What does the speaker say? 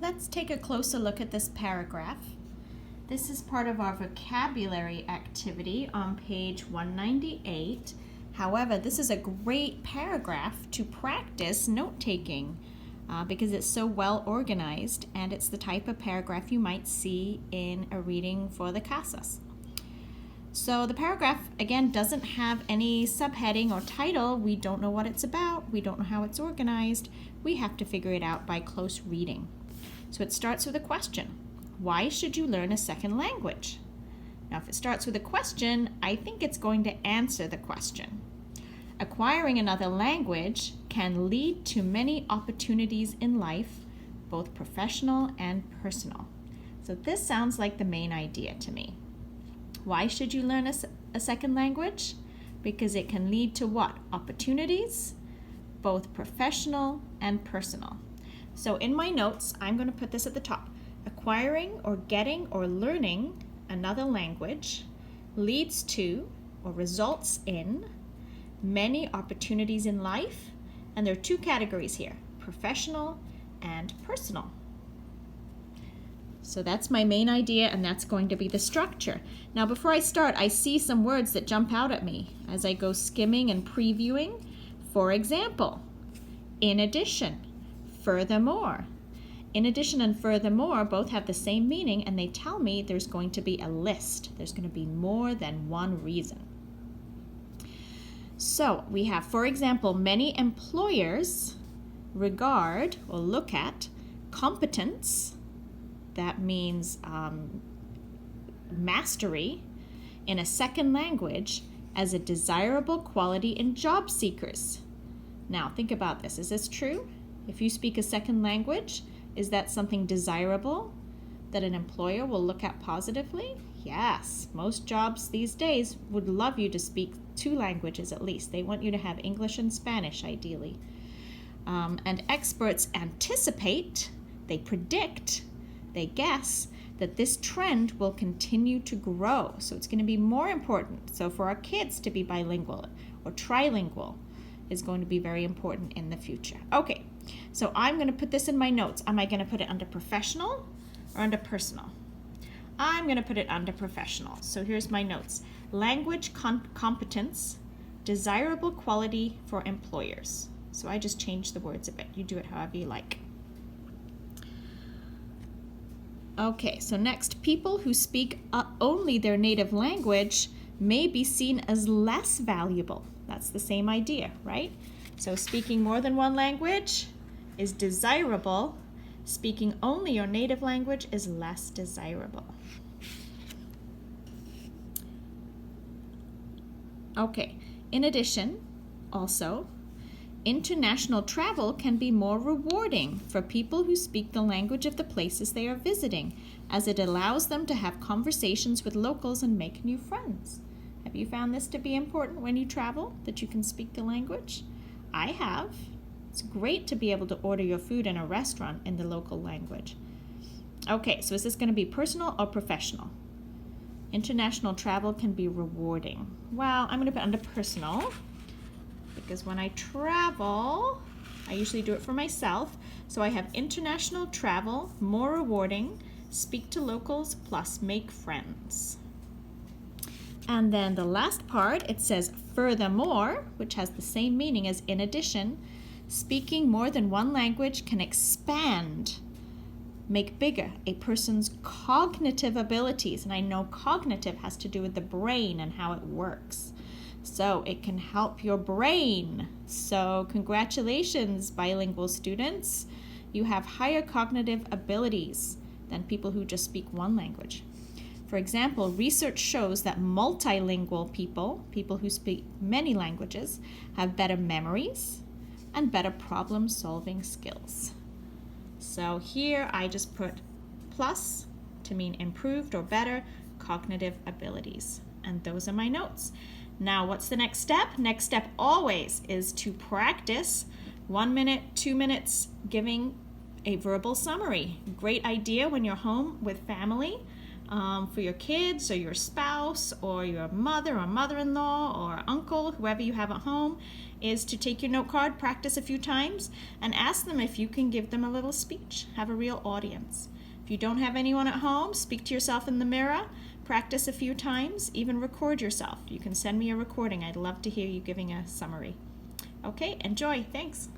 let's take a closer look at this paragraph. This is part of our vocabulary activity on page 198. However, this is a great paragraph to practice note-taking because it's so well organized, and it's the type of paragraph you might see in a reading for the CASAS. So the paragraph, again, doesn't have any subheading or title. We don't know what it's about. We don't know how it's organized. We have to figure it out by close reading. So it starts with a question. Why should you learn a second language? Now, if it starts with a question, I think it's going to answer the question. Acquiring another language can lead to many opportunities in life, both professional and personal. So this sounds like the main idea to me. Why should you learn a second language? Because it can lead to what? Opportunities, both professional and personal. So in my notes, I'm going to put this at the top. Acquiring or getting or learning another language leads to or results in many opportunities in life, and there are two categories here, professional and personal. So that's my main idea, and that's going to be the structure. Now before I start, I see some words that jump out at me as I go skimming and previewing. For example, in addition, furthermore. In addition and furthermore both have the same meaning, and they tell me there's going to be a list. There's going to be more than one reason. So we have, for example, many employers regard or look at competence, that means mastery, in a second language as a desirable quality in job seekers. Now think about this. Is this true? If you speak a second language, is that something desirable that an employer will look at positively? Yes. Most jobs these days would love you to speak 2 languages at least. They want you to have English and Spanish ideally. And experts anticipate, they predict, they guess that this trend will continue to grow. So it's going to be more important. So for our kids to be bilingual or trilingual is going to be very important in the future. Okay, so I'm going to put this in my notes. Am I going to put it under professional or under personal? I'm going to put it under professional. So here's my notes. Language competence, desirable quality for employers. So I just changed the words a bit. You do it however you like. Okay, so next, people who speak only their native language may be seen as less valuable. That's the same idea, right? So speaking more than one language is desirable. Speaking only your native language is less desirable. Okay, in addition, also, international travel can be more rewarding for people who speak the language of the places they are visiting, as it allows them to have conversations with locals and make new friends. Have you found this to be important when you travel, that you can speak the language? I have. It's great to be able to order your food in a restaurant in the local language. Okay, so is this going to be personal or professional? International travel can be rewarding. Well, I'm going to put under personal, because when I travel, I usually do it for myself. So I have international travel, more rewarding, speak to locals, plus make friends. And then the last part, it says furthermore, which has the same meaning as in addition. Speaking more than one language can expand, make bigger a person's cognitive abilities. And I know cognitive has to do with the brain and how it works. So it can help your brain. So congratulations, bilingual students. You have higher cognitive abilities than people who just speak one language. For example, research shows that multilingual people who speak many languages, have better memories and better problem-solving skills. So here I just put plus to mean improved or better cognitive abilities. And those are my notes. Now, what's the next step? Next step always is to practice 1 minute, 2 minutes giving a verbal summary. Great idea when you're home with family. for your kids or your spouse or your mother or mother-in-law or uncle, whoever you have at home, is to take your note card, practice a few times, and ask them if you can give them a little speech. Have a real audience. If you don't have anyone at home, speak to yourself in the mirror, practice a few times, even record yourself. You can send me a recording. I'd love to hear you giving a summary. Okay, enjoy. Thanks.